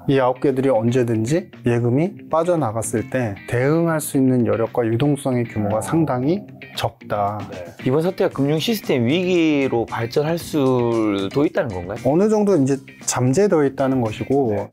이 9개들이 언제든지 예금이 빠져나갔을 때 대응할 수 있는 여력과 유동성의 규모가 상당히 적다. 이번 사태가 금융 시스템 위기로 발전할 수도 있다는 건가요? 어느 정도 이제 잠재되어 있다는 것이고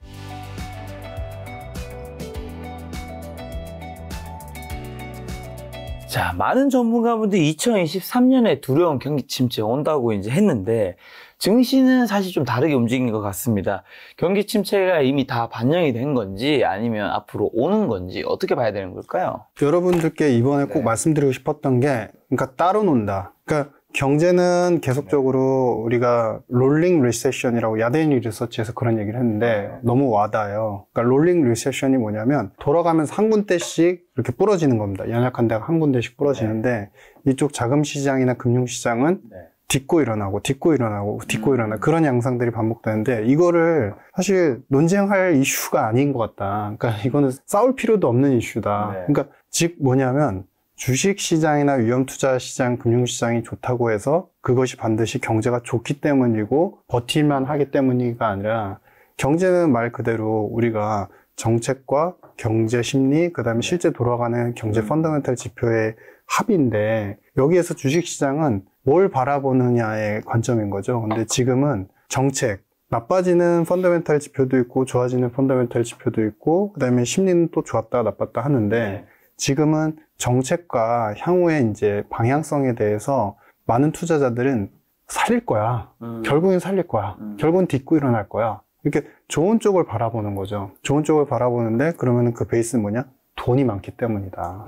자, 많은 전문가분들이 2023년에 두려운 경기 침체가 온다고 이제 했는데 증시는 사실 좀 다르게 움직인 것 같습니다. 경기 침체가 이미 다 반영이 된 건지 아니면 앞으로 오는 건지 어떻게 봐야 되는 걸까요? 여러분들께 이번에 꼭 말씀드리고 싶었던 게 그러니까 따로 논다. 그러니까 경제는 계속적으로 우리가 롤링 리세션이라고 야데니 리서치에서 그런 얘기를 했는데 너무 와닿아요. 그러니까 롤링 리세션이 뭐냐면 돌아가면서 한 군데씩 이렇게 부러지는 겁니다. 연약한 데가 한 군데씩 부러지는데 이쪽 자금시장이나 금융시장은 딛고 일어나고 딛고 일어나고 딛고 일어나고 그런 양상들이 반복되는데 이거를 사실 논쟁할 이슈가 아닌 것 같다. 그러니까 이거는 싸울 필요도 없는 이슈다. 그러니까 즉 뭐냐면 주식시장이나 위험투자시장, 금융시장이 좋다고 해서 그것이 반드시 경제가 좋기 때문이고 버틸만 하기 때문이가 아니라 경제는 말 그대로 우리가 정책과 경제 심리, 그 다음에 실제 돌아가는 경제 펀더멘탈 지표의 합인데 여기에서 주식시장은 뭘 바라보느냐의 관점인 거죠. 근데 지금은 정책, 나빠지는 펀더멘탈 지표도 있고 좋아지는 펀더멘탈 지표도 있고 그 다음에 심리는 또 좋았다 나빴다 하는데 지금은 정책과 향후의 이제 방향성에 대해서 많은 투자자들은 살릴 거야. 결국엔 살릴 거야. 결국은 딛고 일어날 거야. 이렇게 좋은 쪽을 바라보는 거죠. 좋은 쪽을 바라보는데 그러면 그 베이스는 뭐냐? 돈이 많기 때문이다.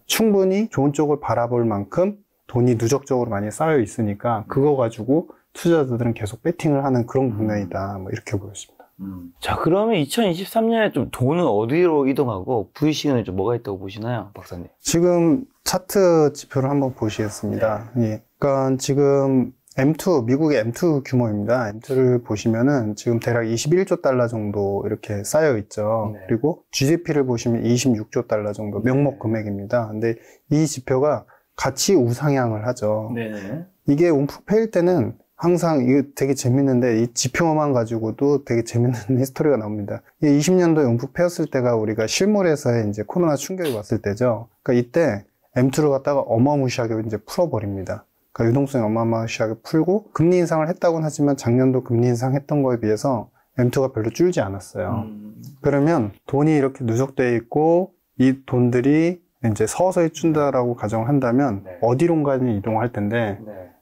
충분히 좋은 쪽을 바라볼 만큼 돈이 누적적으로 많이 쌓여 있으니까 그거 가지고 투자자들은 계속 배팅을 하는 그런 국면이다. 뭐 이렇게 보였습니다. 자, 그러면 2023년에 좀 돈은 어디로 이동하고 V시그널 좀 뭐가 있다고 보시나요, 박사님? 지금 차트 지표를 한번 보시겠습니다. 예. 그러니까 지금 M2, 미국의 M2 규모입니다. M2를 보시면은 지금 대략 21조 달러 정도 이렇게 쌓여 있죠. 그리고 GDP를 보시면 26조 달러 정도 명목 금액입니다. 근데 이 지표가 같이 우상향을 하죠. 이게 움푹 패일 때는 항상 이게 되게 재밌는데 이 지표만 가지고도 되게 재밌는 히스토리가 나옵니다. 이 20년도에 움푹 패였을 때가 우리가 실물에서의 이제 코로나 충격이 왔을 때죠. 그러니까 이때 M2를 갖다가 어마무시하게 이제 풀어버립니다. 그러니까 유동성이 어마무시하게 풀고 금리 인상을 했다고는 하지만 작년도 금리 인상했던 거에 비해서 M2가 별로 줄지 않았어요. 그러면 돈이 이렇게 누적되어 있고 이 돈들이 이제 서서히 준다라고 가정을 한다면 어디론가는 이동할 텐데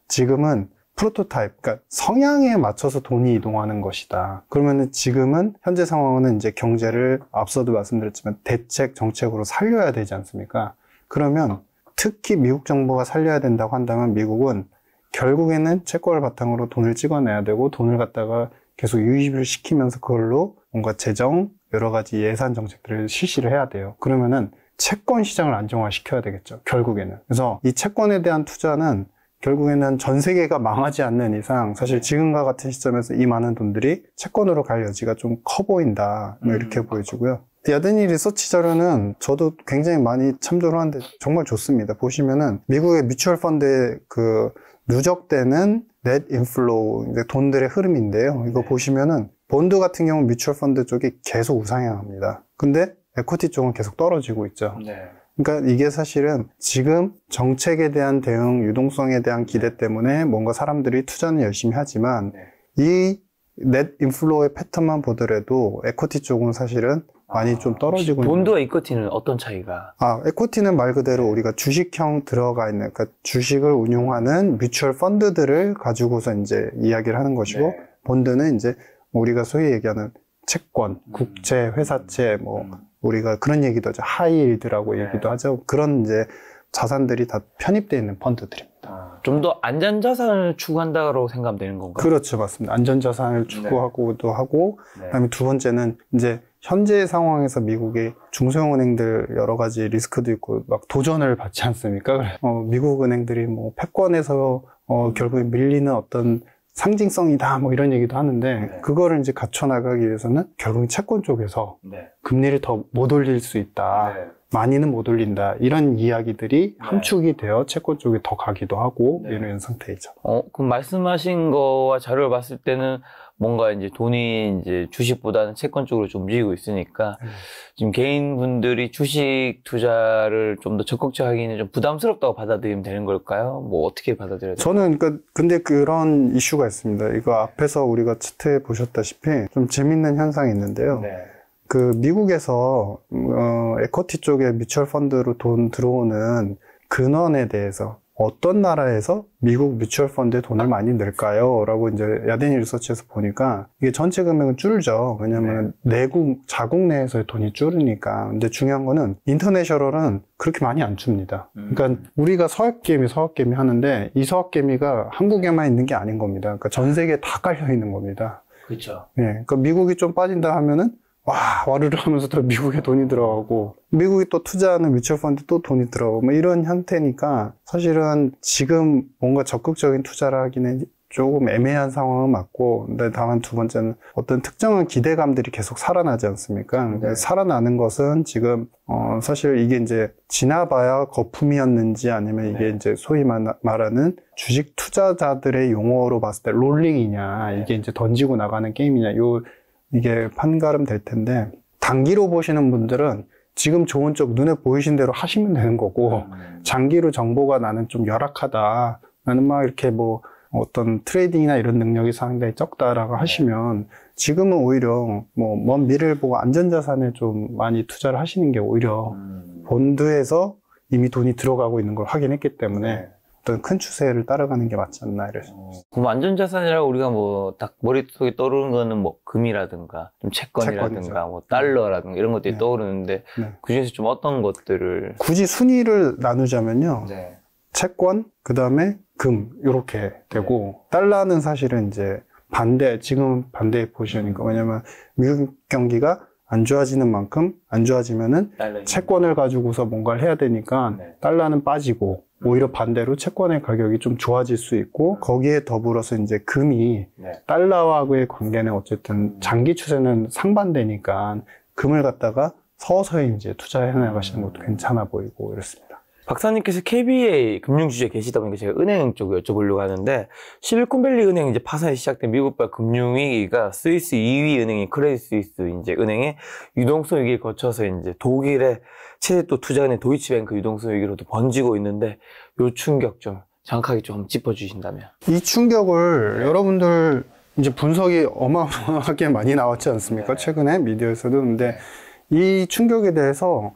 지금은 프로토타입, 그러니까 성향에 맞춰서 돈이 이동하는 것이다. 그러면은 지금은 현재 상황은 이제 경제를 앞서도 말씀드렸지만 대책, 정책으로 살려야 되지 않습니까? 그러면 특히 미국 정부가 살려야 된다고 한다면 미국은 결국에는 채권을 바탕으로 돈을 찍어내야 되고 돈을 갖다가 계속 유입을 시키면서 그걸로 뭔가 재정, 여러 가지 예산 정책들을 실시를 해야 돼요. 그러면은 채권 시장을 안정화시켜야 되겠죠. 결국에는. 그래서 이 채권에 대한 투자는 결국에는 전 세계가 망하지 않는 이상 사실 지금과 같은 시점에서 이 많은 돈들이 채권으로 갈 여지가 좀 커 보인다. 뭐 이렇게 보여지고요. 야데니 리서치 자료는 저도 굉장히 많이 참조를 하는데 정말 좋습니다. 보시면은 미국의 뮤추얼 펀드의 그 누적되는 넷 인플로우, 이제 돈들의 흐름인데요. 이거 보시면은 본드 같은 경우 뮤추얼 펀드 쪽이 계속 우상향합니다. 근데 에코티 쪽은 계속 떨어지고 있죠. 그러니까 이게 사실은 지금 정책에 대한 대응, 유동성에 대한 기대 때문에 뭔가 사람들이 투자는 열심히 하지만 이 넷 인플로우의 패턴만 보더라도 에코티 쪽은 사실은 많이 좀 떨어지고 본드와 이쿼티는 어떤 차이가? 에코티는 말 그대로 우리가 주식형 들어가 있는, 그러니까 주식을 운용하는 뮤추얼 펀드들을 가지고서 이제 이야기를 하는 것이고 본드는 이제 우리가 소위 얘기하는 채권, 국채, 회사채, 뭐 우리가 그런 얘기도 하죠. 하이힐드라고 얘기도 하죠. 그런 이제 자산들이 다 편입되어 있는 펀드들입니다. 좀 더 안전자산을 추구한다고 생각하면 되는 건가요? 그렇죠. 맞습니다. 안전자산을 추구하고도 하고, 그다음에 두 번째는 이제 현재 상황에서 미국의 중소형은행들 여러 가지 리스크도 있고 막 도전을 받지 않습니까? 미국 은행들이 뭐 패권에서 결국에 밀리는 어떤 상징성이다 뭐 이런 얘기도 하는데 그거를 이제 갖춰나가기 위해서는 결국엔 채권 쪽에서 금리를 더 못 올릴 수 있다. 많이는 못 올린다. 이런 이야기들이 함축이 되어 채권 쪽에 더 가기도 하고 이런 상태이죠. 그럼 말씀하신 거와 자료를 봤을 때는 뭔가 이제 돈이 이제 주식보다는 채권 쪽으로 좀 움직이고 있으니까 지금 개인분들이 주식 투자를 좀 더 적극적으로 하기는 좀 부담스럽다고 받아들이면 되는 걸까요? 뭐 어떻게 받아들여야 될까요? 저는 근데 그런 이슈가 있습니다. 이거 앞에서 우리가 차트에 보셨다시피 좀 재밌는 현상이 있는데요. 네. 그 미국에서 에쿼티 쪽에 뮤추얼 펀드로 돈 들어오는 근원에 대해서 어떤 나라에서 미국 뮤추얼 펀드에 돈을 많이 넣을까요? 라고 이제 야데니 리서치에서 보니까 이게 전체 금액은 줄죠. 왜냐면 자국 내에서의 돈이 줄으니까. 근데 중요한 거는 인터내셔널은 그렇게 많이 안 줍니다. 그러니까 우리가 서학개미 하는데 이 서학개미가 한국에만 있는 게 아닌 겁니다. 그러니까 전 세계에 다 깔려 있는 겁니다. 그렇죠. 예. 그러니까 미국이 좀 빠진다 하면은 와르르 하면서 또 미국에 돈이 들어가고, 미국이 또 투자하는 뮤추얼 펀드 또 돈이 들어가고, 뭐 이런 형태니까, 사실은 지금 뭔가 적극적인 투자를 하기는 조금 애매한 상황은 맞고, 근데 다만 두 번째는 어떤 특정한 기대감들이 계속 살아나지 않습니까? 네. 살아나는 것은 지금, 사실 이게 이제 지나봐야 거품이었는지 아니면 이게 이제 소위 말하는 주식 투자자들의 용어로 봤을 때 롤링이냐, 이게 이제 던지고 나가는 게임이냐, 이게 판가름 될 텐데, 단기로 보시는 분들은 지금 좋은 쪽 눈에 보이신 대로 하시면 되는 거고, 장기로 정보가 나는 좀 열악하다, 나는 막 이렇게 뭐 어떤 트레이딩이나 이런 능력이 상당히 적다라고 하시면, 지금은 오히려 뭐 먼 미래를 보고 안전자산에 좀 많이 투자를 하시는 게 오히려 본드에서 이미 돈이 들어가고 있는 걸 확인했기 때문에 어떤 큰 추세를 따라가는 게 맞지 않나 이래서. 그럼 안전자산이라고 우리가 뭐 딱 머릿속에 떠오르는 거는 뭐 금이라든가 좀 채권이라든가 채권이죠. 뭐 달러라든가 이런 것들이 네. 떠오르는데 네. 그중에서 좀 어떤 것들을 굳이 순위를 나누자면요. 네. 채권, 그 다음에 금, 요렇게 되고, 달러는 사실은 이제 지금 반대의 포지션이니까. 왜냐면 미국 경기가 안 좋아지는 만큼 안 좋아지면은 채권을 가지고서 뭔가를 해야 되니까 달러는 빠지고, 오히려 반대로 채권의 가격이 좀 좋아질 수 있고, 거기에 더불어서 이제 금이 달러와의 관계는 어쨌든 장기 추세는 상반되니까 금을 갖다가 서서히 이제 투자해 나가시는 것도 괜찮아 보이고 이렇습니다. 박사님께서 KBA 금융주주에 계시다 보니까 제가 은행 쪽을 여쭤보려고 하는데, 실리콘밸리 은행 이제 파산이 시작된 미국발 금융위기가 스위스 2위 은행인 크레딧 스위스 이제 은행의 유동성 위기를 거쳐서 이제 독일의 최대 또 투자은행 도이치뱅크 유동성 위기로도 번지고 있는데, 요 충격 좀 정확하게 좀 짚어주신다면. 이 충격을 여러분들 이제 분석이 어마어마하게 많이 나왔지 않습니까? 최근에 미디어에서도. 근데 이 충격에 대해서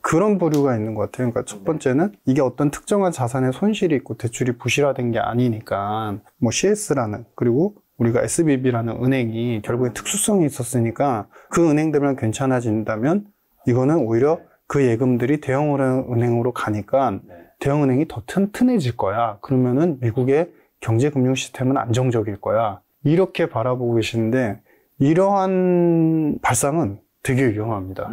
그런 부류가 있는 것 같아요. 그러니까 첫 번째는 이게 어떤 특정한 자산에 손실이 있고 대출이 부실화된 게 아니니까, 뭐 CS라는, 그리고 우리가 SBB라는 은행이 결국에 특수성이 있었으니까 그 은행들만 괜찮아진다면 이거는 오히려 그 예금들이 대형은행으로 가니까 대형은행이 더 튼튼해질 거야. 그러면은 미국의 경제금융 시스템은 안정적일 거야. 이렇게 바라보고 계시는데, 이러한 발상은 되게 위험합니다.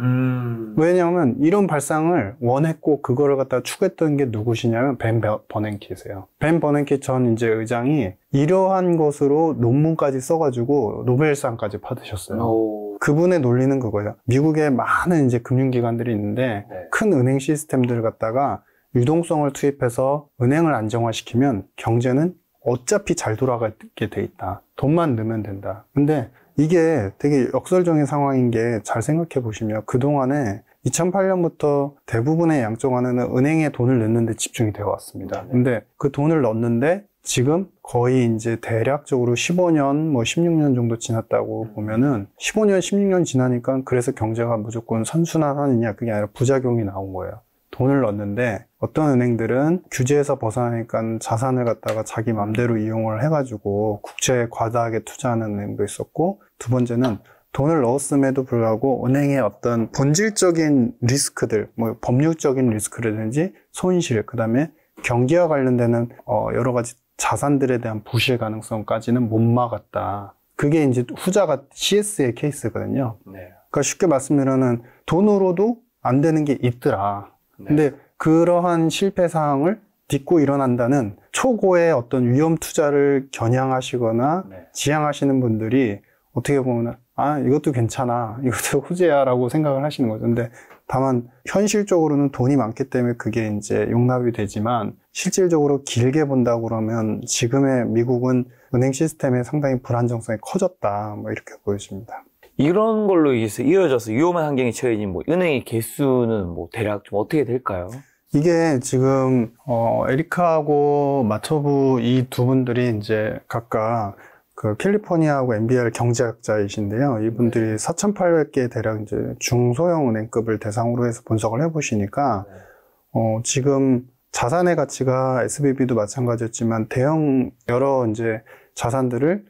왜냐하면 이런 발상을 원했고 그거를 갖다 추구했던 게 누구시냐면 벤 버냉키세요. 벤 버냉키 전 이제 의장이 이러한 것으로 논문까지 써가지고 노벨상까지 받으셨어요. 그분의 논리는 그거예요. 미국에 많은 이제 금융기관들이 있는데 큰 은행 시스템들을 갖다가 유동성을 투입해서 은행을 안정화시키면 경제는 어차피 잘 돌아가게 돼 있다. 돈만 넣으면 된다. 근데 이게 되게 역설적인 상황인 게, 잘 생각해 보시면 그동안에 2008년부터 대부분의 양적완화는 은행에 돈을 넣는 데 집중이 되어 왔습니다. 근데 그 돈을 넣는데 지금 거의 이제 대략적으로 15년, 뭐 16년 정도 지났다고 보면은 15년, 16년 지나니까 그래서 경제가 무조건 선순환하느냐, 그게 아니라 부작용이 나온 거예요. 돈을 넣었는데 어떤 은행들은 규제에서 벗어나니까 자산을 갖다가 자기 맘대로 이용을 해가지고 국채에 과다하게 투자하는 은행도 있었고, 두 번째는 돈을 넣었음에도 불구하고 은행의 어떤 본질적인 리스크들, 뭐 법률적인 리스크라든지 손실, 그 다음에 경기와 관련되는 여러 가지 자산들에 대한 부실 가능성까지는 못 막았다. 그게 이제 후자가 CS의 케이스거든요. 그러니까 쉽게 말씀드리면 돈으로도 안 되는 게 있더라. 근데 그러한 실패 사항을 딛고 일어난다는 초고의 어떤 위험 투자를 겨냥하시거나 지향하시는 분들이 어떻게 보면 아, 이것도 괜찮아. 이것도 호재야 라고 생각을 하시는 거죠. 근데 다만 현실적으로는 돈이 많기 때문에 그게 이제 용납이 되지만 실질적으로 길게 본다고 그러면 지금의 미국은 은행 시스템에 상당히 불안정성이 커졌다. 뭐 이렇게 보여집니다. 이런 걸로 이어져서 위험한 환경에 처해진 뭐 은행의 개수는 뭐 대략 좀 어떻게 될까요? 이게 지금 에리카하고 마토부 이 두 분들이 이제 각각 그 캘리포니아하고 MBR 경제학자이신데요. 이분들이 4,800개 대략 이제 중소형 은행급을 대상으로 해서 분석을 해보시니까 지금 자산의 가치가 SVB도 마찬가지였지만 대형 여러 이제 자산들을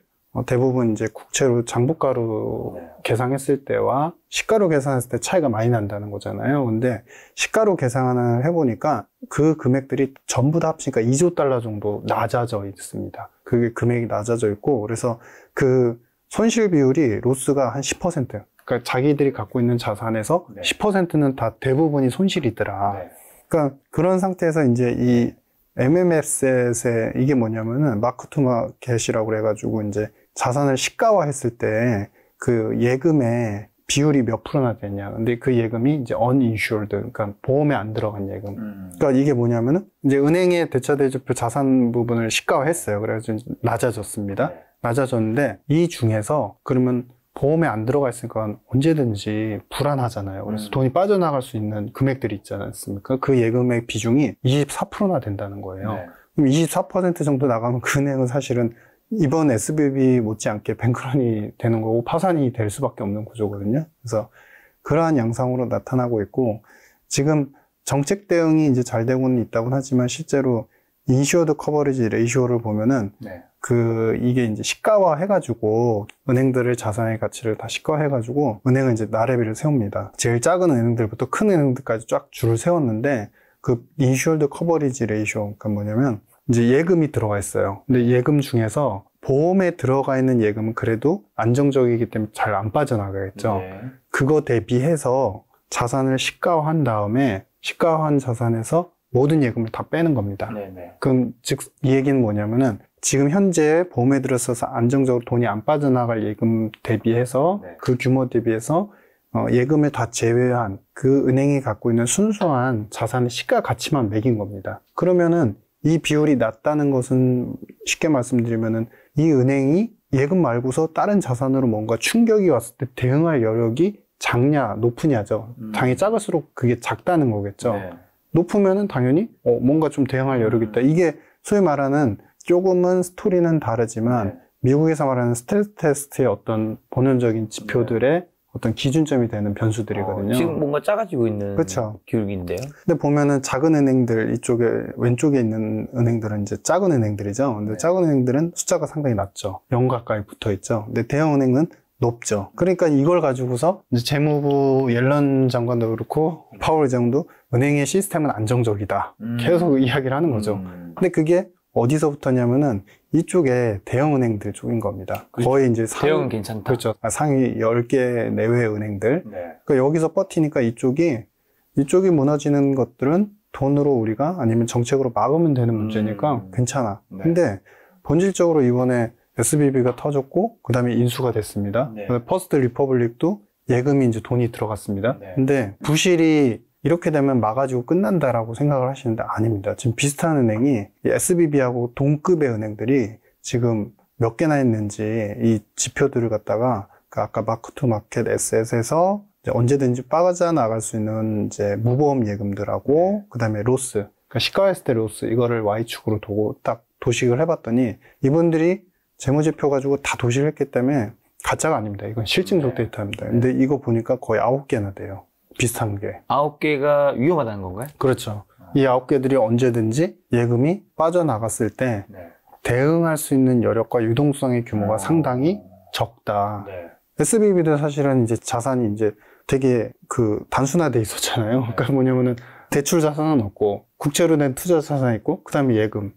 대부분 이제 국채로 장부가로 계산했을 때와 시가로 계산했을 때 차이가 많이 난다는 거잖아요. 근데 시가로 계산을 해보니까 그 금액들이 전부 다 합치니까 2조 달러 정도 낮아져 있습니다. 그게 금액이 낮아져 있고, 그래서 그 손실 비율이 로스가 한 10%. 그러니까 자기들이 갖고 있는 자산에서 10%는 다 대부분이 손실이더라. 그러니까 그런 상태에서 이제 이 MMF셋의 이게 뭐냐면은 마크 투 마켓이라고 그래가지고 이제 자산을 시가화했을 때 그 예금의 비율이 몇 프로나 되냐. 근데 그 예금이 이제 uninsured, 그러니까 보험에 안 들어간 예금. 그러니까 이게 뭐냐면은 이제 은행의 대차대조표 자산 부분을 시가화했어요. 그래서 낮아졌습니다. 낮아졌는데 이 중에서 그러면 보험에 안 들어가 있으니까 언제든지 불안하잖아요. 그래서 돈이 빠져나갈 수 있는 금액들이 있지 않습니까? 그 예금의 비중이 24%나 된다는 거예요. 그럼 24% 정도 나가면 그 은행은 사실은 이번 SVB 못지않게 뱅크런이 되는 거고 파산이 될 수밖에 없는 구조거든요. 그래서 그러한 양상으로 나타나고 있고, 지금 정책 대응이 이제 잘 되고는 있다고는 하지만 실제로 인슈어드 커버리지 레이쇼를 보면은 이게 이제 시가화 해가지고 은행들의 자산의 가치를 다 시가화 해가지고 은행은 이제 나래비를 세웁니다. 제일 작은 은행들부터 큰 은행들까지 쫙 줄을 세웠는데 그 인슈어드 커버리지 레이쇼, 그러니까 뭐냐면 이제 예금이 들어가 있어요. 근데 예금 중에서 보험에 들어가 있는 예금은 그래도 안정적이기 때문에 잘 안 빠져나가겠죠. 그거 대비해서 자산을 시가화한 다음에 시가화한 자산에서 모든 예금을 다 빼는 겁니다. 그럼 즉 이 얘기는 뭐냐면은 지금 현재 보험에 들어서서 안정적으로 돈이 안 빠져나갈 예금 대비해서 그 규모 대비해서 예금을 다 제외한 그 은행이 갖고 있는 순수한 자산의 시가 가치만 매긴 겁니다. 그러면은 이 비율이 낮다는 것은 쉽게 말씀드리면은 이 은행이 예금 말고서 다른 자산으로 뭔가 충격이 왔을 때 대응할 여력이 작냐 높으냐죠. 당연히 작을수록 그게 작다는 거겠죠. 높으면은 당연히 뭔가 좀 대응할 여력이 있다. 이게 소위 말하는 조금은 스토리는 다르지만 미국에서 말하는 스트레스 테스트의 어떤 본연적인 지표들의 어떤 기준점이 되는 변수들이거든요. 지금 뭔가 작아지고 있는 그렇죠. 기울기인데요. 근데 보면은 작은 은행들, 이쪽에 왼쪽에 있는 은행들은 이제 작은 은행들이죠. 근데 작은 은행들은 숫자가 상당히 낮죠. 0 가까이 붙어 있죠. 근데 대형 은행은 높죠. 그러니까 이걸 가지고서 이제 재무부 옐런 장관도 그렇고 파월 의장도 은행의 시스템은 안정적이다. 계속 이야기를 하는 거죠. 근데 그게 어디서부터냐면은 이쪽에 대형 은행들 쪽인 겁니다. 그렇죠. 거의 이제 대형은 괜찮다. 그렇죠. 상위 10개 내외의 은행들. 그러니까 여기서 버티니까 이쪽이 무너지는 것들은 돈으로 우리가 아니면 정책으로 막으면 되는 문제니까 괜찮아. 근데 본질적으로 이번에 SVB가 터졌고 그 다음에 인수가 됐습니다. 퍼스트 리퍼블릭도 예금이 이제 돈이 들어갔습니다. 근데 부실이 이렇게 되면 막아주고 끝난다라고 생각을 하시는데 아닙니다. 지금 비슷한 은행이 SVB하고 동급의 은행들이 지금 몇 개나 있는지 이 지표들을 갖다가 아까 마크 투 마켓 에셋에서 언제든지 빠져나갈 수 있는 이제 무보험 예금들하고 그다음에 로스, 그러니까 시가화했을 때 로스 이거를 Y축으로 두고 딱 도식을 해봤더니 이분들이 재무제표 가지고 다 도식을 했기 때문에 가짜가 아닙니다. 이건 실증적 데이터입니다. 근데 이거 보니까 거의 9개나 돼요. 비슷한 게. 9개가 위험하다는 건가요? 그렇죠. 이 9개들이 언제든지 예금이 빠져나갔을 때 대응할 수 있는 여력과 유동성의 규모가 상당히 적다. SVB도 사실은 이제 자산이 이제 되게 단순화돼 있었잖아요. 그러니까 뭐냐면은 대출 자산은 없고 국채로 된 투자 자산이 있고 그 다음에 예금.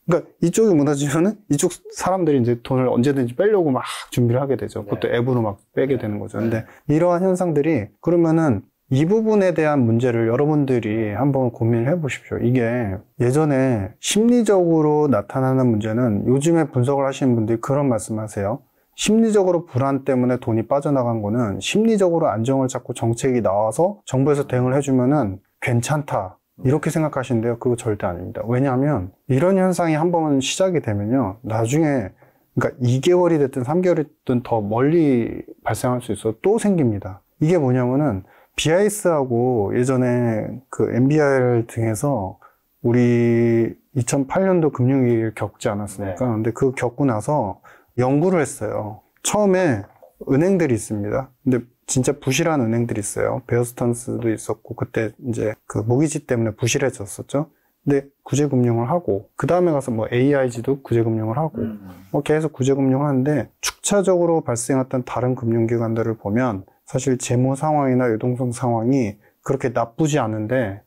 그러니까 이쪽이 무너지면은 이쪽 사람들이 이제 돈을 언제든지 빼려고 막 준비를 하게 되죠. 그것도 앱으로 막 빼게 되는 거죠. 근데 이러한 현상들이 그러면은 이 부분에 대한 문제를 여러분들이 한번 고민을 해보십시오. 이게 예전에 심리적으로 나타나는 문제는 요즘에 분석을 하시는 분들이 그런 말씀 하세요. 심리적으로 불안 때문에 돈이 빠져나간 거는 심리적으로 안정을 찾고 정책이 나와서 정부에서 대응을 해주면은 괜찮다. 이렇게 생각하시는데요. 그거 절대 아닙니다. 왜냐하면 이런 현상이 한번 시작이 되면요. 나중에 그러니까 2개월이 됐든 3개월이 됐든 더 멀리 발생할 수 있어 또 생깁니다. 이게 뭐냐면은 BIS하고 예전에 그 MBR 등에서 우리 2008년도 금융위기를 겪지 않았습니까? 네. 근데 그 겪고 나서 연구를 했어요. 처음에 은행들이 있습니다. 근데 진짜 부실한 은행들이 있어요. 베어스턴스도 있었고, 그때 이제 그 모기지 때문에 부실해졌었죠. 근데 구제금융을 하고, 그 다음에 가서 뭐 AIG도 구제금융을 하고, 뭐 계속 구제금융을 하는데, 축차적으로 발생했던 다른 금융기관들을 보면, 사실 재무 상황이나 유동성 상황이 그렇게 나쁘지 않은데,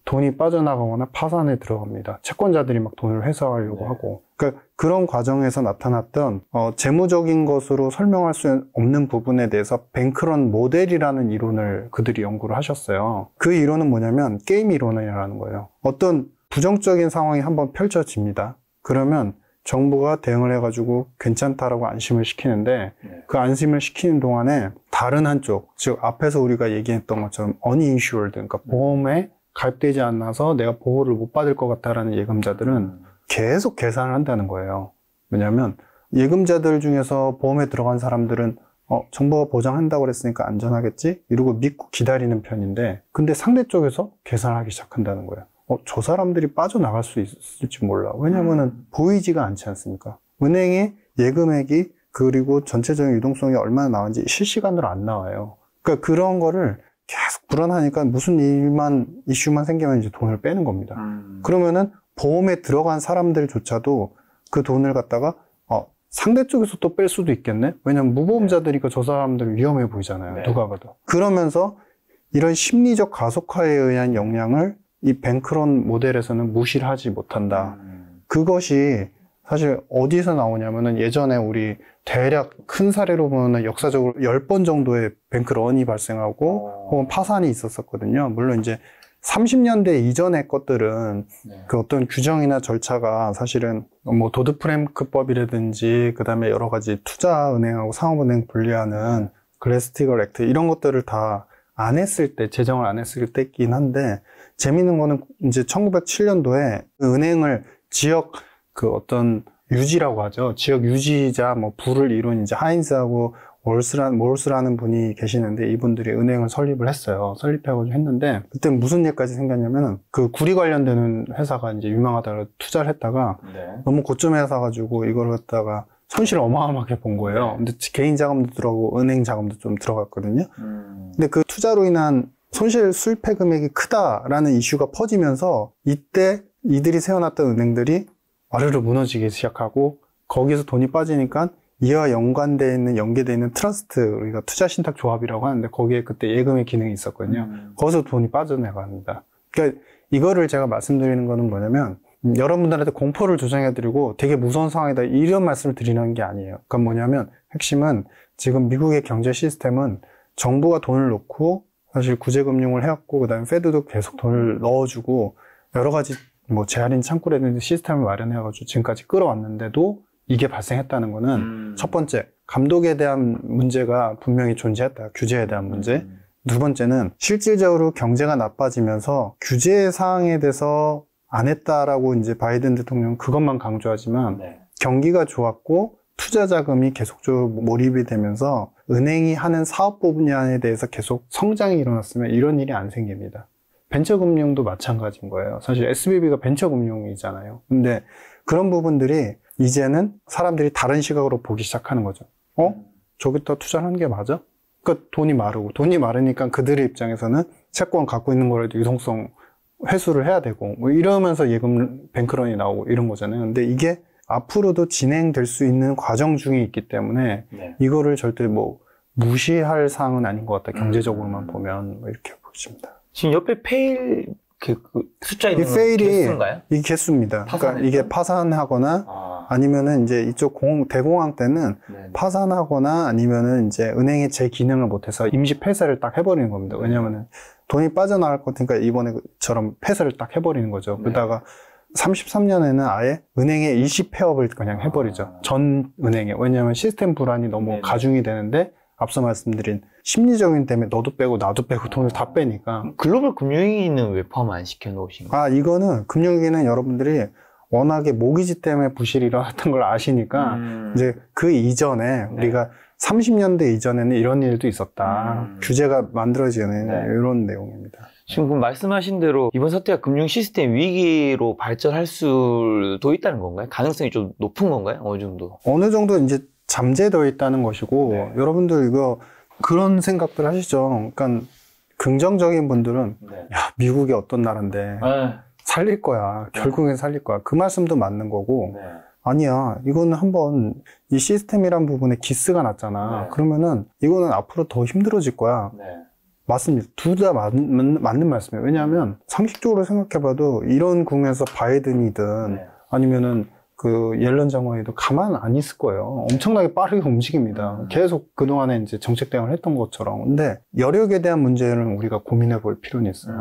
돈이 빠져나가거나 파산에 들어갑니다. 채권자들이 막 돈을 회수하려고 하고. 그러니까 그런 과정에서 나타났던 재무적인 것으로 설명할 수 없는 부분에 대해서 뱅크런 모델이라는 이론을 그들이 연구를 하셨어요. 그 이론은 뭐냐면 게임 이론이라는 거예요. 어떤 부정적인 상황이 한번 펼쳐집니다. 그러면 정부가 대응을 해가지고 괜찮다라고 안심을 시키는데 그 안심을 시키는 동안에 다른 한쪽, 즉 앞에서 우리가 얘기했던 것처럼 uninsured, 그러니까 보험에 가입되지 않아서 내가 보호를 못 받을 것 같다라는 예금자들은 계속 계산을 한다는 거예요. 왜냐하면 예금자들 중에서 보험에 들어간 사람들은 정부가 보장한다고 그랬으니까 안전하겠지? 이러고 믿고 기다리는 편인데 근데 상대 쪽에서 계산하기 시작한다는 거예요. 저 사람들이 빠져나갈 수 있을지 몰라. 왜냐하면 보이지가 않지 않습니까? 은행의 예금액이 그리고 전체적인 유동성이 얼마나 나왔는지 실시간으로 안 나와요. 그러니까 그런 거를 계속 불안하니까 무슨 이슈만 생기면 이제 돈을 빼는 겁니다. 그러면은 보험에 들어간 사람들조차도 그 돈을 갖다가 상대 쪽에서 또 뺄 수도 있겠네? 왜냐면 무보험자들이니까 저 사람들은 위험해 보이잖아요. 네. 누가 봐도. 그러면서 이런 심리적 가속화에 의한 영향을 이 뱅크런 모델에서는 무시를 하지 못한다. 그것이 사실 어디서 나오냐면은 예전에 우리 대략 큰 사례로 보면 역사적으로 10번 정도의 뱅크런이 발생하고 혹은 파산이 있었었거든요. 물론 이제 30년대 이전의 것들은 그 어떤 규정이나 절차가 사실은 뭐 도드프랭크법이라든지 그 다음에 여러 가지 투자은행하고 상업은행 분리하는 글래스-스티글 액트 이런 것들을 다 안 했을 때, 제정을 안 했을 때긴 한데 재밌는 거는 이제 1907년도에 은행을 지역 그 어떤 유지라고 하죠. 지역 유지자 뭐 부를 이룬 이제 하인스하고 몰스라는 분이 계시는데 이분들이 은행을 설립을 했어요. 설립해가지고 했는데 그때 무슨 일까지 생겼냐면은 그 구리 관련되는 회사가 이제 유명하다고 투자를 했다가 너무 고점에 사가지고 이걸 갖다가 손실을 어마어마하게 본 거예요. 근데 개인 자금도 들어가고 은행 자금도 좀 들어갔거든요. 근데 그 투자로 인한 손실 수입회 금액이 크다라는 이슈가 퍼지면서 이때 이들이 세워놨던 은행들이 와르르 무너지기 시작하고 거기서 돈이 빠지니까 이와 연계되어 있는 트러스트, 우리가 투자신탁 조합이라고 하는데 거기에 그때 예금의 기능이 있었거든요. 거기서 돈이 빠져나갑니다. 그러니까 이거를 제가 말씀드리는 거는 뭐냐면 여러분들한테 공포를 조장해드리고 되게 무서운 상황이다 이런 말씀을 드리는 게 아니에요. 그러니까 뭐냐면 핵심은 지금 미국의 경제 시스템은 정부가 돈을 놓고 사실 구제금융을 해왔고 그 다음에 페드도 계속 돈을 넣어주고 여러 가지 뭐 재할인 창구라든지 시스템을 마련해가지고 지금까지 끌어왔는데도 이게 발생했다는 거는 첫 번째, 감독에 대한 문제가 분명히 존재했다. 규제에 대한 문제. 두 번째는 실질적으로 경제가 나빠지면서 규제 사항에 대해서 안 했다라고 이제 바이든 대통령은 그것만 강조하지만 경기가 좋았고 투자 자금이 계속적으로 몰입이 되면서 은행이 하는 사업 분야에 대해서 계속 성장이 일어났으면 이런 일이 안 생깁니다. 벤처금융도 마찬가지인 거예요. 사실 SBB가 벤처금융이잖아요. 근데 그런 부분들이 이제는 사람들이 다른 시각으로 보기 시작하는 거죠. 저기다 투자를 하는 게 맞아? 그러니까 돈이 마르니까 그들의 입장에서는 채권 갖고 있는 거라도 유동성 회수를 해야 되고 뭐 이러면서 예금 뱅크런이 나오고 이런 거잖아요. 근데 이게 앞으로도 진행될 수 있는 과정 중에 있기 때문에 이거를 절대 뭐 무시할 사항은 아닌 것 같다. 경제적으로만 보면 뭐 이렇게 보십니다. 지금 옆에 페일 그 숫자 있는 건 페일이 개수인가요? 이 개수입니다. 그러니까 이게 파산하거나 아니면은 이제 이쪽 대공황 때는 파산하거나 아니면은 이제 은행이 제 기능을 못해서 임시 폐쇄를 딱 해버리는 겁니다. 왜냐면은 돈이 빠져나갈 것 같으니까 이번에처럼 폐쇄를 딱 해버리는 거죠. 그러다가 33년에는 아예 은행에 일시 폐업을 그냥 해버리죠. 전 은행에. 왜냐하면 시스템 불안이 너무 네네. 가중이 되는데 앞서 말씀드린 심리적인 때문에 너도 빼고 나도 빼고 돈을 다 빼니까. 글로벌 금융위기는 왜 포함 안 시켜 놓으신 거예요? 이거는 금융위기는 여러분들이 워낙에 모기지 때문에 부실이 일어났던 걸 아시니까 이제 그 이전에 우리가 30년대 이전에는 이런 일도 있었다. 규제가 만들어지는 이런 내용입니다. 지금 그럼 말씀하신 대로 이번 사태가 금융 시스템 위기로 발전할 수도 있다는 건가요? 가능성이 좀 높은 건가요? 어느 정도? 어느 정도 이제 잠재되어 있다는 것이고 여러분들 이거 그런 생각들 하시죠. 그러니까 긍정적인 분들은 야, 미국이 어떤 나라인데 살릴 거야. 결국엔 살릴 거야. 그 말씀도 맞는 거고 아니야. 이거는 한번 이 시스템이란 부분에 기스가 났잖아. 그러면은 이거는 앞으로 더 힘들어질 거야. 맞습니다. 둘 다 맞는 말씀이에요. 왜냐하면 상식적으로 생각해봐도 이런 국면에서 바이든이든 아니면은 그 옐런 장관이도 가만 안 있을 거예요. 엄청나게 빠르게 움직입니다. 계속 그동안에 이제 정책 대응을 했던 것처럼. 근데 여력에 대한 문제는 우리가 고민해 볼 필요는 있어요.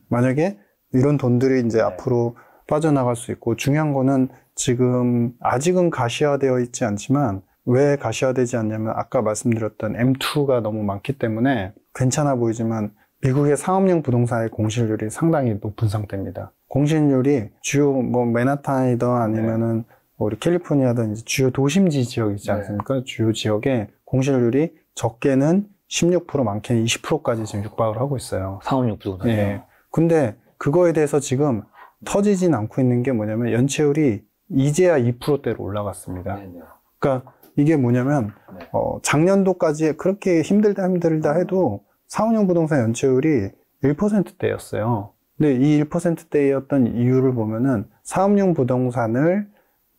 만약에 이런 돈들이 이제 앞으로 빠져나갈 수 있고 중요한 거는 지금 아직은 가시화되어 있지 않지만 왜 가시화되지 않냐면 아까 말씀드렸던 M2가 너무 많기 때문에 괜찮아 보이지만 미국의 상업용 부동산의 공실률이 상당히 높은 상태입니다. 공실률이 주요 뭐 맨하탄이든 아니면은 우리 캘리포니아든 이제 주요 도심지 지역 있지 않습니까? 주요 지역에 공실률이 적게는 16% 많게는 20%까지 지금 육박을 하고 있어요. 상업용 부동산. 예. 근데 그거에 대해서 지금 터지진 않고 있는 게 뭐냐면 연체율이 이제야 2%대로 올라갔습니다. 그러니까 이게 뭐냐면 작년도까지 그렇게 힘들다 해도 상업용 부동산 연체율이 1%대였어요. 근데 이 1%대였던 이유를 보면은 상업용 부동산을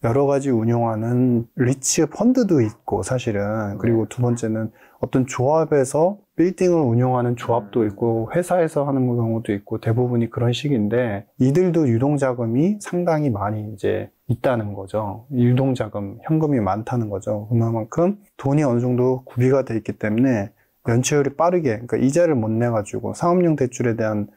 여러 가지 운용하는 리츠 펀드도 있고 사실은 그리고 두 번째는 어떤 조합에서 빌딩을 운용하는 조합도 있고 회사에서 하는 경우도 있고 대부분이 그런 식인데 이들도 유동자금이 상당히 많이 이제 있다는 거죠. 유동자금, 현금이 많다는 거죠. 그만큼 돈이 어느 정도 구비가 돼 있기 때문에 연체율이 빠르게, 그러니까 이자를 못 내가지고 상업용 대출에 대한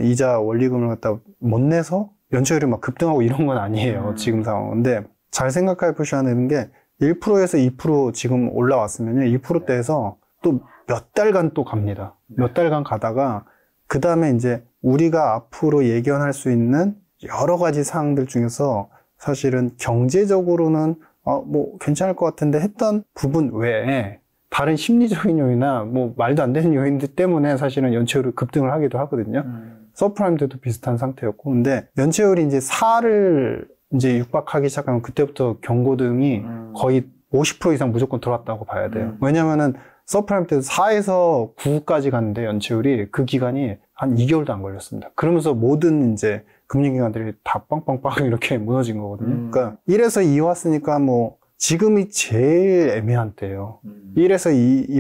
이자 원리금을 갖다 못 내서 연체율이 막 급등하고 이런 건 아니에요. 지금 상황은. 근데 잘 생각해 보셔야 되는 게 1%에서 2% 지금 올라왔으면요. 2%대에서 또 몇 달간 또 갑니다. 몇 달간 가다가 그 다음에 이제 우리가 앞으로 예견할 수 있는 여러 가지 사항들 중에서 사실은 경제적으로는 뭐 괜찮을 것 같은데 했던 부분 외에 다른 심리적인 요인이나 뭐 말도 안 되는 요인들 때문에 사실은 연체율이 급등을 하기도 하거든요. 서프라임 때도 비슷한 상태였고, 근데 연체율이 이제 4를 이제 육박하기 시작하면 그때부터 경고등이 거의 50% 이상 무조건 들어왔다고 봐야 돼요. 왜냐면은 서프라임 때도 4에서 9까지 갔는데 연체율이 그 기간이 한 2개월도 안 걸렸습니다. 그러면서 모든 이제 금융기관들이 다 빵빵빵 이렇게 무너진 거거든요. 그러니까 1에서 2 왔으니까 뭐 지금이 제일 애매한 때예요. 1에서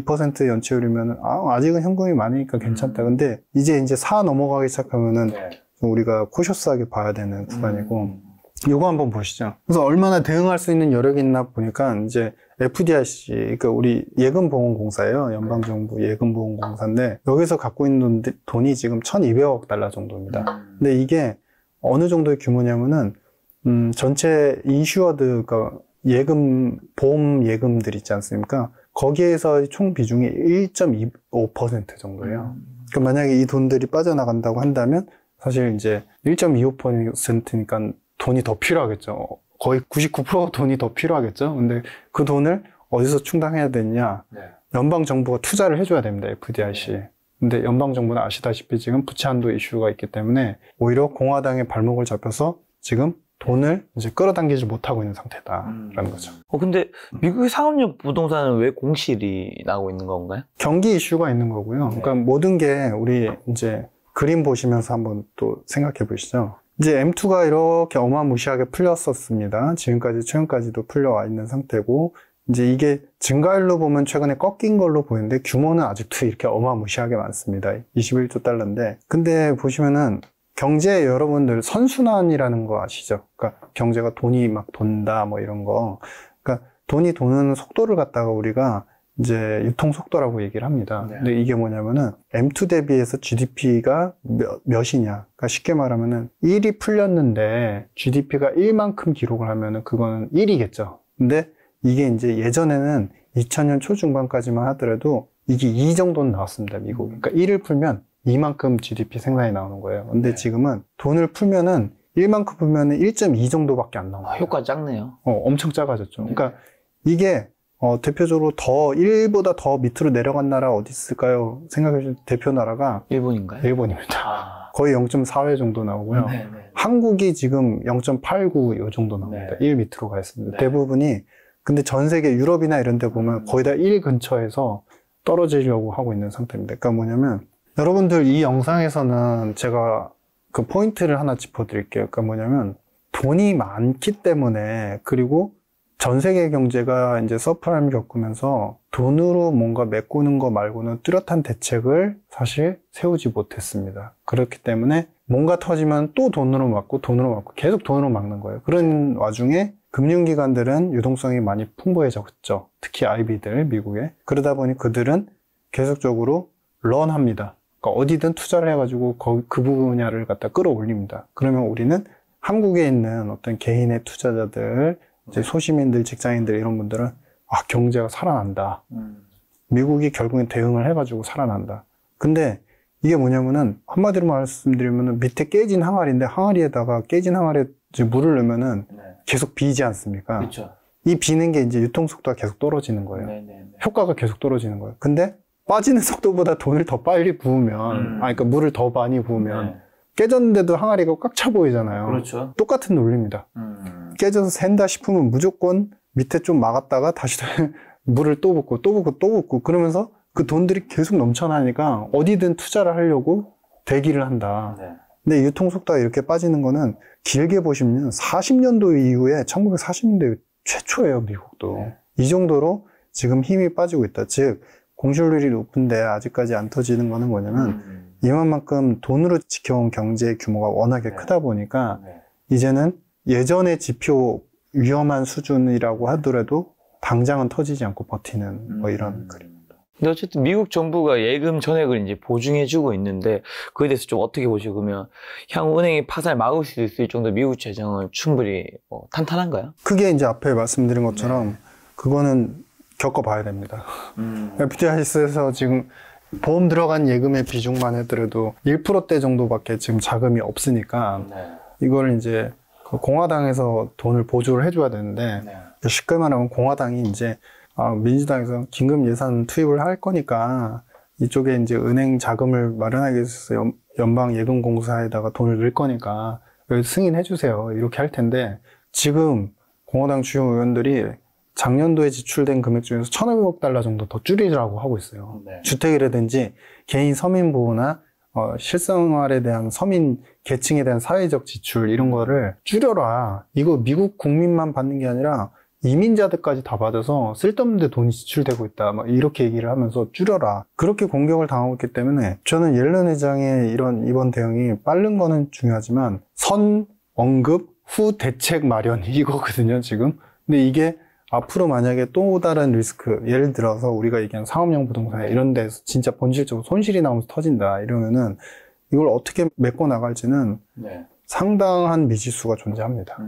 2% 연체율이면 아직은 현금이 많으니까 괜찮다. 근데 이제 4 넘어가기 시작하면은 우리가 코셔스하게 봐야 되는 구간이고 요거 한번 보시죠. 그래서 얼마나 대응할 수 있는 여력이 있나 보니까 이제 FDIC, 그러니까 우리 예금보험공사예요. 연방정부 예금보험공사인데 여기서 갖고 있는 돈이 지금 1200억 달러 정도입니다. 근데 이게 어느 정도의 규모냐면은 전체 인슈어드, 그러니까 보험 예금들 있지 않습니까? 거기에서 총 비중이 1.25% 정도예요. 그러니까 만약에 이 돈들이 빠져나간다고 한다면 사실 이제 1.25%니까 돈이 더 필요하겠죠. 거의 99% 돈이 더 필요하겠죠. 근데 그 돈을 어디서 충당해야 되느냐? 연방정부가 투자를 해줘야 됩니다. FDIC. 근데 연방정부는 아시다시피 지금 부채 한도 이슈가 있기 때문에 오히려 공화당의 발목을 잡혀서 지금 돈을 이제 끌어당기지 못하고 있는 상태다라는 거죠. 근데 미국의 상업용 부동산은 왜 공실이 나고 있는 건가요? 경기 이슈가 있는 거고요. 그러니까 모든 게 우리 이제 그림 보시면서 한번 또 생각해 보시죠. 이제 M2가 이렇게 어마무시하게 풀렸었습니다. 지금까지 최근까지도 풀려와 있는 상태고 이제 이게 증가율로 보면 최근에 꺾인 걸로 보이는데 규모는 아직도 이렇게 어마무시하게 많습니다. 21조 달러인데 근데 보시면은 경제 여러분들 선순환이라는 거 아시죠? 그러니까 경제가 돈이 막 돈다 뭐 이런 거. 그러니까 돈이 도는 속도를 갖다가 우리가 이제 유통 속도라고 얘기를 합니다. 네. 근데 이게 뭐냐면은 M2 대비해서 GDP가 몇이냐. 그러니까 쉽게 말하면은 1이 풀렸는데 GDP가 1만큼 기록을 하면은 그거는 1이겠죠. 근데 이게 이제 예전에는 2000년 초중반까지만 하더라도 이게 2 정도는 나왔습니다, 미국. 그러니까 1을 풀면 2만큼 GDP 생산이 나오는 거예요. 근데 네. 지금은 돈을 풀면은 1만큼 풀면은 1.2 정도밖에 안 나와요. 효과 작네요. 엄청 작아졌죠. 네. 그러니까 이게 대표적으로 더 1보다 더 밑으로 내려간 나라 어디 있을까요? 생각해 주신 대표 나라가 일본인가요? 일본입니다. 거의 0.4회 정도 나오고요. 네. 한국이 지금 0.89 요 정도 나옵니다. 네. 1 밑으로 가 있습니다. 네. 대부분이 근데 전 세계 유럽이나 이런 데 보면 거의 다 1 근처에서 떨어지려고 하고 있는 상태입니다. 그러니까 뭐냐면 여러분들 이 영상에서는 제가 그 포인트를 하나 짚어드릴게요. 그러니까 뭐냐면 돈이 많기 때문에 그리고 전 세계 경제가 이제 서프라임을 겪으면서 돈으로 뭔가 메꾸는 거 말고는 뚜렷한 대책을 사실 세우지 못했습니다. 그렇기 때문에 뭔가 터지면 또 돈으로 막고 계속 돈으로 막는 거예요. 그런 와중에 금융기관들은 유동성이 많이 풍부해졌죠. 특히 IB들, 미국에. 그러다 보니 그들은 계속적으로 런합니다. 그러니까 어디든 투자를 해가지고 그 분야를 갖다 끌어올립니다. 그러면 우리는 한국에 있는 어떤 개인의 투자자들, 이제 소시민들, 직장인들 이런 분들은 경제가 살아난다. 미국이 결국엔 대응을 해가지고 살아난다. 근데 이게 뭐냐면은 한마디로 말씀드리면은 밑에 깨진 항아리인데 항아리에다가 깨진 항아리에 물을 넣으면은 계속 비지 않습니까? 그렇죠. 이 비는 게 이제 유통 속도가 계속 떨어지는 거예요. 효과가 계속 떨어지는 거예요. 근데 빠지는 속도보다 돈을 더 빨리 부으면, 그러니까 물을 더 많이 부으면 깨졌는데도 항아리가 꽉 차 보이잖아요. 그렇죠. 똑같은 논리입니다. 깨져서 샌다 싶으면 무조건 밑에 좀 막았다가 다시 물을 또 붓고 그러면서 그 돈들이 계속 넘쳐나니까 어디든 투자를 하려고 대기를 한다. 근데 유통 속도가 이렇게 빠지는 거는 길게 보시면 40년도 이후에 1940년대 최초예요, 미국도. 이 정도로 지금 힘이 빠지고 있다. 즉 공실률이 높은데 아직까지 안 터지는 거는 뭐냐면 이만큼 돈으로 지켜온 경제 규모가 워낙에 크다 보니까 이제는 예전의 지표 위험한 수준이라고 하더라도 당장은 터지지 않고 버티는 뭐 이런 그림입니다. 근데 어쨌든 미국 정부가 예금 전액을 이제 보증해주고 있는데 그에 대해서 좀 어떻게 보시고 그러면 향후 은행이 파산을 막을 수 있을 정도 미국 재정은 충분히 탄탄한가요? 그게 이제 앞에 말씀드린 것처럼 그거는 겪어봐야 됩니다. FDIC에서 지금 보험 들어간 예금의 비중만 하더라도 1%대 정도밖에 지금 자금이 없으니까 이걸 이제 공화당에서 돈을 보조를 해줘야 되는데 쉽게 말하면 공화당이 이제 민주당에서 긴급 예산 투입을 할 거니까 이쪽에 이제 은행 자금을 마련하기 위해서 연방 예금공사에다가 돈을 넣을 거니까 승인해 주세요 이렇게 할 텐데 지금 공화당 주요 의원들이 작년도에 지출된 금액 중에서 1,500억 달러 정도 더 줄이라고 하고 있어요. 주택이라든지 개인 서민 보호나 실생활에 대한 서민 계층에 대한 사회적 지출 이런 거를 줄여라. 이거 미국 국민만 받는 게 아니라 이민자들까지 다 받아서 쓸데없는 데 돈이 지출되고 있다. 막 이렇게 얘기를 하면서 줄여라. 그렇게 공격을 당하고 있기 때문에 저는 옐런 회장의 이번 대응이 빠른 거는 중요하지만 선, 언급, 후 대책 마련 이거거든요, 지금. 근데 이게 앞으로 만약에 또 다른 리스크, 예를 들어서 우리가 얘기한 상업용 부동산 이런 데서 진짜 본질적으로 손실이 나오면서 터진다 이러면은 이걸 어떻게 메꿔 나갈지는 상당한 미지수가 존재합니다.